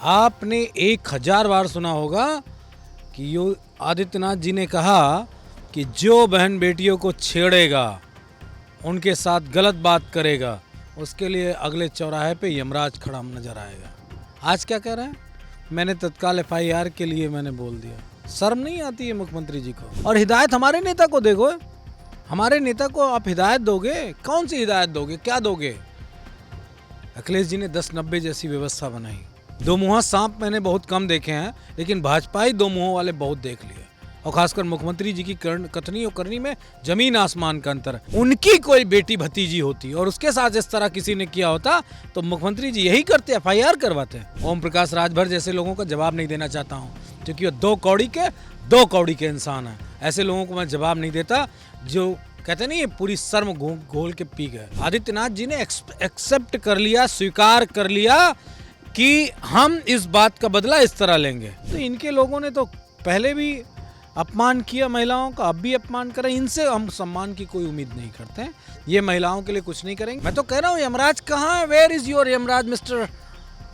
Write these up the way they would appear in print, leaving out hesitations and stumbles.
आपने 1000 बार सुना होगा कि यो आदित्यनाथ जी ने कहा कि जो बहन बेटियों को छेड़ेगा, उनके साथ गलत बात करेगा, उसके लिए अगले चौराहे पे यमराज खड़ा नजर आएगा। आज क्या कह रहे हैं? मैंने तत्काल FIR के लिए मैंने बोल दिया। शर्म नहीं आती है मुख्यमंत्री जी को? और हिदायत हमारे नेता को देखो, हमारे नेता को आप हिदायत दोगे? कौन सी हिदायत दोगे? क्या दोगे? अखिलेश जी ने 10-90 जैसी व्यवस्था बनाई। दो मुँहा सांप मैंने बहुत कम देखे हैं, लेकिन भाजपाई दो मुँहों वाले बहुत देख लिए। और खासकर मुख्यमंत्री जी की कथनी और करनी में जमीन आसमान का अंतर। उनकी कोई बेटी भतीजी होती और उसके साथ इस तरह किसी ने किया होता तो मुख्यमंत्री जी यही करते, FIR करवाते। ओम प्रकाश राजभर जैसे लोगों का जवाब नहीं देना चाहता हूँ, क्योंकि वो दो कौड़ी के इंसान हैं। ऐसे लोगों को मैं जवाब नहीं देता जो कहते नहीं, ये पूरी शर्म घोल के पी गए। आदित्यनाथ जी ने एक्सेप्ट कर लिया, स्वीकार कर लिया कि हम इस बात का बदला इस तरह लेंगे। तो इनके लोगों ने तो पहले भी अपमान किया महिलाओं का, अब भी अपमान करें। इनसे हम सम्मान की कोई उम्मीद नहीं करते हैं। ये महिलाओं के लिए कुछ नहीं करेंगे। मैं तो कह रहा हूँ, यमराज कहाँ है? Where is your Yamraj mister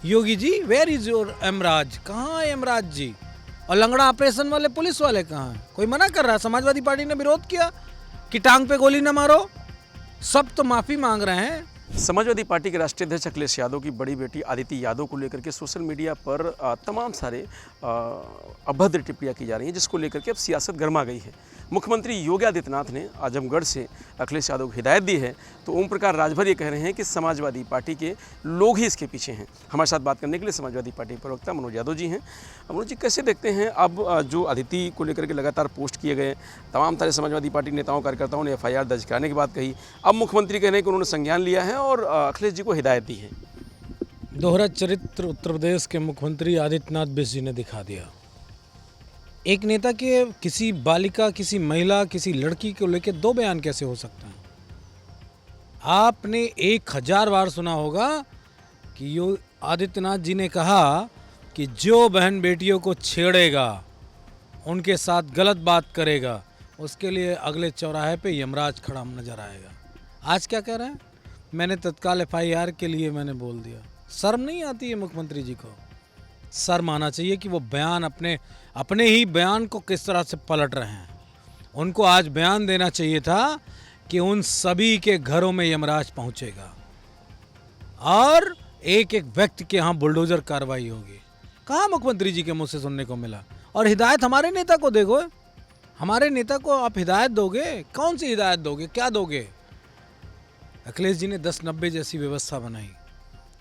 Yogi ji? Where is your Yamraj? कहाँ है यमराज जी? और लंगड़ा ऑपरेशन वाले पुलिस वाले कहाँ हैं? कोई मना कर रहा है? समाजवादी पार्टी ने विरोध किया कि टांग पे गोली न मारो। सब तो माफी मांग रहे हैं। समाजवादी पार्टी के राष्ट्रीय अध्यक्ष अखिलेश यादव की बड़ी बेटी आदिति यादव को लेकर के सोशल मीडिया पर तमाम सारे अभद्र टिप्पणियां की जा रही हैं, जिसको लेकर के अब सियासत गर्मा गई है। मुख्यमंत्री योगी आदित्यनाथ ने आजमगढ़ से अखिलेश यादव को हिदायत दी है, तो ओम प्रकाश राजभर ये कह रहे हैं कि समाजवादी पार्टी के लोग ही इसके पीछे हैं। हमारे साथ बात करने के लिए समाजवादी पार्टी प्रवक्ता मनोज यादव जी हैं। मनोज जी, कैसे देखते हैं अब जो आदिति को लेकर के लगातार पोस्ट किए गए, तमाम सारे समाजवादी पार्टी नेताओं कार्यकर्ताओं ने FIR दर्ज कराने की बात कही, अब मुख्यमंत्री कह रहे हैं कि उन्होंने संज्ञान लिया है और अखिलेश जी को हिदायत दी है। दोहरा चरित्र उत्तर प्रदेश के मुख्यमंत्री आदित्यनाथ बिष्ट जी ने दिखा दिया। एक नेता के किसी बालिका, किसी महिला, किसी लड़की को लेकर दो बयान कैसे हो सकते हैं? आपने 1000 बार सुना होगा कि यो आदित्यनाथ जी ने कहा कि जो बहन बेटियों को छेड़ेगा, उनके साथ गलत बात करेगा, उसके लिए अगले चौराहे पे यमराज खड़ा नजर आएगा। आज क्या कह रहे हैं? मैंने तत्काल FIR के लिए मैंने बोल दिया। शर्म नहीं आती है मुख्यमंत्री जी को? शर्म आना चाहिए कि वो बयान अपने ही बयान को किस तरह से पलट रहे हैं। उनको आज बयान देना चाहिए था कि उन सभी के घरों में यमराज पहुंचेगा और एक एक व्यक्ति के यहाँ बुलडोजर कार्रवाई होगी। कहाँ मुख्यमंत्री जी के मुंह से सुनने को मिला? और हिदायत हमारे नेता को देखो, हमारे नेता को आप हिदायत दोगे? कौन सी हिदायत दोगे? क्या दोगे? अखिलेश जी ने 10-90 जैसी व्यवस्था बनाई।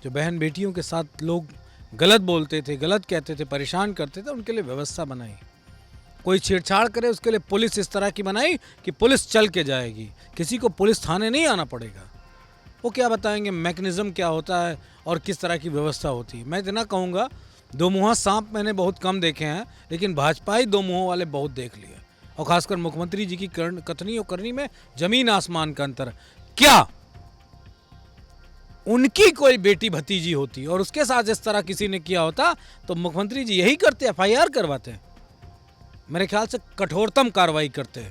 जो बहन बेटियों के साथ लोग गलत बोलते थे, गलत कहते थे, परेशान करते थे, उनके लिए व्यवस्था बनाई। कोई छेड़छाड़ करे उसके लिए पुलिस इस तरह की बनाई कि पुलिस चल के जाएगी, किसी को पुलिस थाने नहीं आना पड़ेगा। वो क्या बताएंगे मैकेनिज्म क्या होता है और किस तरह की व्यवस्था होती है। मैं इतना कहूँगा, दो मुँहा सांप मैंने बहुत कम देखे हैं, लेकिन भाजपाई दो मुँहों वाले बहुत देख लिए। और खासकर मुख्यमंत्री जी की कथनी और करनी में जमीन आसमान का अंतर। क्या उनकी कोई बेटी भतीजी होती और उसके साथ इस तरह किसी ने किया होता तो मुख्यमंत्री जी यही करते, FIR करवाते। मेरे ख्याल से कठोरतम कार्रवाई करते,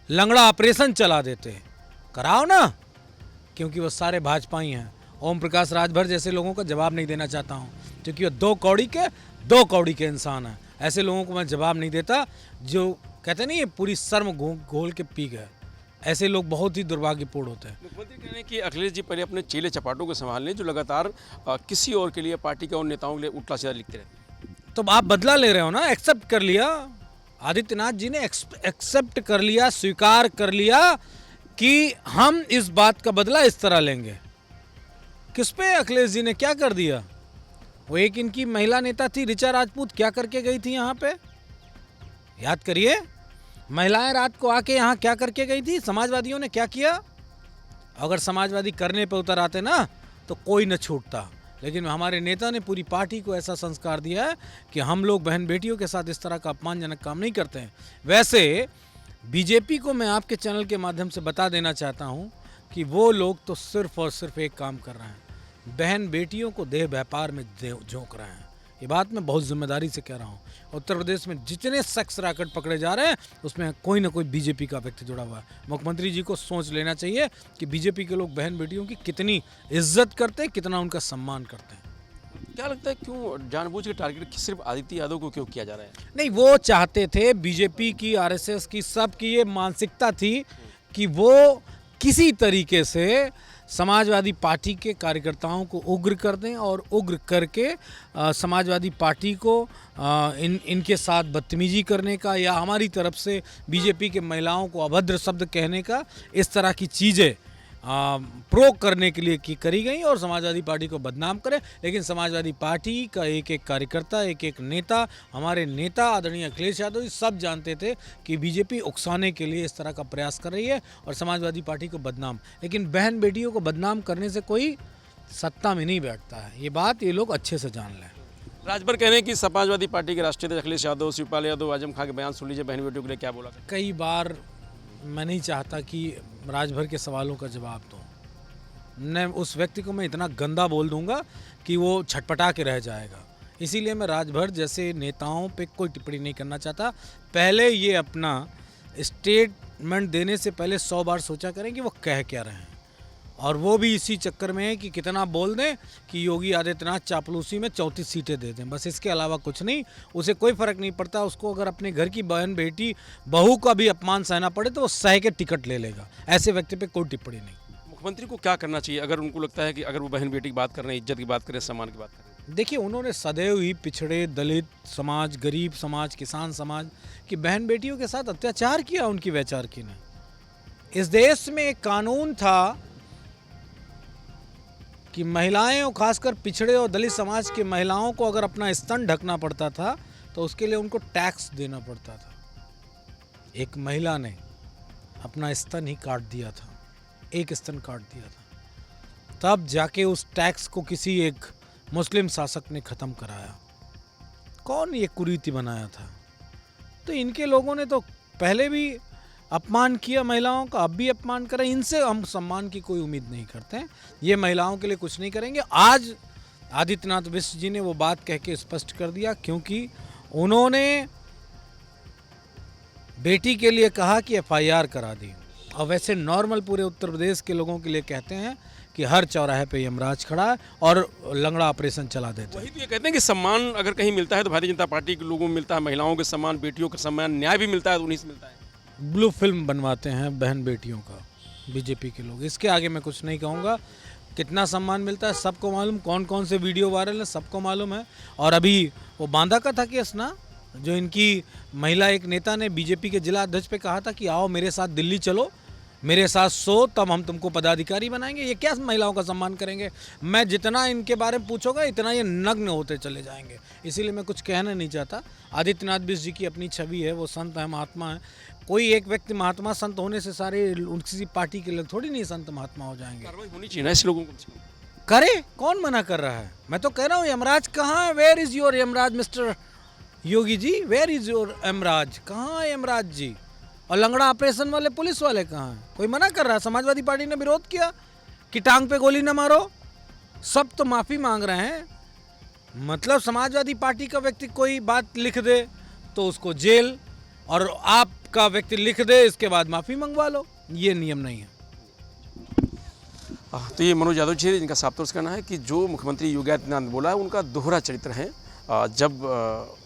लंगड़ा ऑपरेशन चला देते। कराओ ना, क्योंकि वो सारे भाजपाई हैं। ओम प्रकाश राजभर जैसे लोगों का जवाब नहीं देना चाहता हूँ, क्योंकि वो दो कौड़ी के इंसान हैं। ऐसे लोगों को मैं जवाब नहीं देता जो कहते नहीं, ये पूरी शर्म घोल के पी गए। ऐसे लोग बहुत ही दुर्भाग्यपूर्ण होते हैं। मुख्यमंत्री कह रहे हैं कि अखिलेश जी पहले अपने चेले चपाटों को संभाल लें, जो लगातार किसी और के लिए, पार्टी के और नेताओं के लिए उल्टा सीधा लिखते रहते हैं। तो आप बदला ले रहे हो ना? एक्सेप्ट कर लिया। आदित्यनाथ जी ने एक्सेप्ट कर लिया, स्वीकार कर लिया कि हम इस बात का बदला इस तरह लेंगे। किस पे? अखिलेश जी ने क्या कर दिया? वो एक इनकी महिला नेता थी ऋचा राजपूत, क्या करके गई थी यहाँ पे? याद करिए, महिलाएं रात को आके यहाँ क्या करके गई थी? समाजवादियों ने क्या किया? अगर समाजवादी करने पे उतर आते ना तो कोई न छूटता, लेकिन हमारे नेता ने पूरी पार्टी को ऐसा संस्कार दिया है कि हम लोग बहन बेटियों के साथ इस तरह का अपमानजनक काम नहीं करते हैं। वैसे बीजेपी को मैं आपके चैनल के माध्यम से बता देना चाहता हूँ कि वो लोग तो सिर्फ और सिर्फ एक काम कर रहे हैं, बहन बेटियों को देह व्यापार में झोंक रहे हैं। ये बात मैं बहुत जिम्मेदारी से कह रहा हूँ। उत्तर प्रदेश में जितने सेक्स रैकेट पकड़े जा रहे हैं उसमें कोई ना कोई बीजेपी का व्यक्ति जुड़ा हुआ है। मुख्यमंत्री जी को सोच लेना चाहिए कि बीजेपी के लोग बहन बेटियों की कितनी इज्जत करते हैं, कितना उनका सम्मान करते हैं। क्या लगता है क्यों जानबूझ के टारगेट सिर्फ आदित्य यादव को क्यों किया जा रहा है? नहीं, वो चाहते थे, बीजेपी की, आरएसएस की, सब की ये मानसिकता थी कि वो किसी तरीके से समाजवादी पार्टी के कार्यकर्ताओं को उग्र कर दें और उग्र करके समाजवादी पार्टी को इनके साथ बदतमीजी करने का या हमारी तरफ से बीजेपी के महिलाओं को अभद्र शब्द कहने का, इस तरह की चीज़ें प्रोक करने के लिए करी गई और समाजवादी पार्टी को बदनाम करें। लेकिन समाजवादी पार्टी का एक एक कार्यकर्ता, एक एक नेता, हमारे नेता आदरणीय अखिलेश यादव जी सब जानते थे कि बीजेपी उकसाने के लिए इस तरह का प्रयास कर रही है और समाजवादी पार्टी को बदनाम। लेकिन बहन बेटियों को बदनाम करने से कोई सत्ता में नहीं बैठता है, ये बात ये लोग अच्छे से जान लें। राजभर कह रहे हैं कि समाजवादी पार्टी के राष्ट्रीय अध्यक्ष अखिलेश यादव, शिवपाल यादव, आजम खां के बयान सुन लीजिए, बहन बेटियों के लिए क्या बोला। कई बार मैं नहीं चाहता कि राजभर के सवालों का जवाब दूं। मैं उस व्यक्ति को मैं इतना गंदा बोल दूंगा कि वो छटपटा के रह जाएगा। इसीलिए मैं राजभर जैसे नेताओं पे कोई टिप्पणी नहीं करना चाहता। पहले ये अपना स्टेटमेंट देने से पहले 100 बार सोचा करें कि वो कह क्या रहे हैं, और वो भी इसी चक्कर में है कि कितना बोल दें कि योगी आदित्यनाथ चापलूसी में 34 सीटें दे दें, बस इसके अलावा कुछ नहीं। उसे कोई फ़र्क नहीं पड़ता। उसको अगर अपने घर की बहन बेटी बहू का भी अपमान सहना पड़े तो वो सह के टिकट ले लेगा। ऐसे व्यक्ति पे कोई टिप्पणी नहीं। मुख्यमंत्री को क्या करना चाहिए अगर उनको लगता है कि अगर वो बहन बेटी की बात कर रहे हैं, इज्जत की बात करें, सम्मान की बात करें? देखिए, उन्होंने सदैव ही पिछड़े, दलित समाज, गरीब समाज, किसान समाज की बहन बेटियों के साथ अत्याचार किया उनकी वैचारिकी ने। इस देश में एक कानून था कि महिलाएं और खासकर पिछड़े और दलित समाज की महिलाओं को अगर अपना स्तन ढकना पड़ता था तो उसके लिए उनको टैक्स देना पड़ता था। एक महिला ने अपना स्तन ही काट दिया था, एक स्तन काट दिया था, तब जाके उस टैक्स को किसी एक मुस्लिम शासक ने ख़त्म कराया। कौन ये कुरीति बनाया था? तो इनके लोगों ने तो पहले भी अपमान किया महिलाओं का, अब भी अपमान करें। इनसे हम सम्मान की कोई उम्मीद नहीं करते हैं। ये महिलाओं के लिए कुछ नहीं करेंगे। आज आदित्यनाथ मिश्र जी ने वो बात कह के स्पष्ट कर दिया, क्योंकि उन्होंने बेटी के लिए कहा कि FIR करा दी। और वैसे नॉर्मल पूरे उत्तर प्रदेश के लोगों के लिए कहते हैं कि हर चौराहे पे यमराज खड़ा है और लंगड़ा ऑपरेशन चला देते हैं। वही तो ये कहते हैं कि सम्मान अगर कहीं मिलता है तो भारतीय जनता पार्टी के लोगों को मिलता है, महिलाओं के सम्मान, बेटियों का सम्मान, न्याय भी मिलता है तो उन्हीं से मिलता है। ब्लू फिल्म बनवाते हैं बहन बेटियों का बीजेपी के लोग। इसके आगे मैं कुछ नहीं कहूँगा। कितना सम्मान मिलता है सबको मालूम, कौन कौन से वीडियो वायरल है सबको मालूम है। और अभी वो बांदा का था केस ना, जो इनकी महिला एक नेता ने बीजेपी के जिला अध्यक्ष पे कहा था कि आओ मेरे साथ दिल्ली चलो, मेरे साथ सो, तब हम तुमको पदाधिकारी बनाएंगे। ये क्या महिलाओं का सम्मान करेंगे? मैं जितना इनके बारे में पूछूंगा इतना ये नग्न होते चले जाएंगे। इसीलिए मैं कुछ कहना नहीं चाहता। आदित्यनाथ मिश्र जी की अपनी छवि है, वो संत है, महात्मा है। कोई एक व्यक्ति महात्मा संत होने से सारे किसी पार्टी के लोग थोड़ी नहीं संत महात्मा हो जाएंगे। कार्रवाई होनी चाहिए ना ऐसे लोगों को। करे, कौन मना कर रहा है? मैं तो कह रहा हूँ यमराज कहाँ है? Where is your Yamraj mister Yogi ji? Where is your Yamraj? कहाँ है यमराज जी? और लंगड़ा ऑपरेशन वाले पुलिस वाले कहाँ हैं? कोई मना कर रहा है? समाजवादी पार्टी ने विरोध किया कि टांग पे गोली न मारो, सब तो माफ़ी मांग रहे हैं। मतलब समाजवादी पार्टी का व्यक्ति कोई बात लिख दे तो उसको जेल, और आपका व्यक्ति लिख दे इसके बाद माफ़ी मंगवा लो, ये नियम नहीं है। तो ये मनोज यादव जी जिनका साफ तौर से कहना है कि जो मुख्यमंत्री योगी आदित्यनाथ ने बोला है उनका दोहरा चरित्र है। जब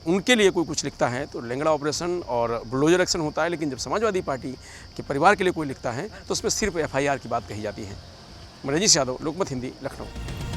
उनके लिए कोई कुछ लिखता है तो लंगड़ा ऑपरेशन और बुलडोजर एक्शन होता है, लेकिन जब समाजवादी पार्टी के परिवार के लिए कोई लिखता है तो उसमें सिर्फ FIR की बात कही जाती है। मनोज यादव, लोकमत हिंदी, लखनऊ।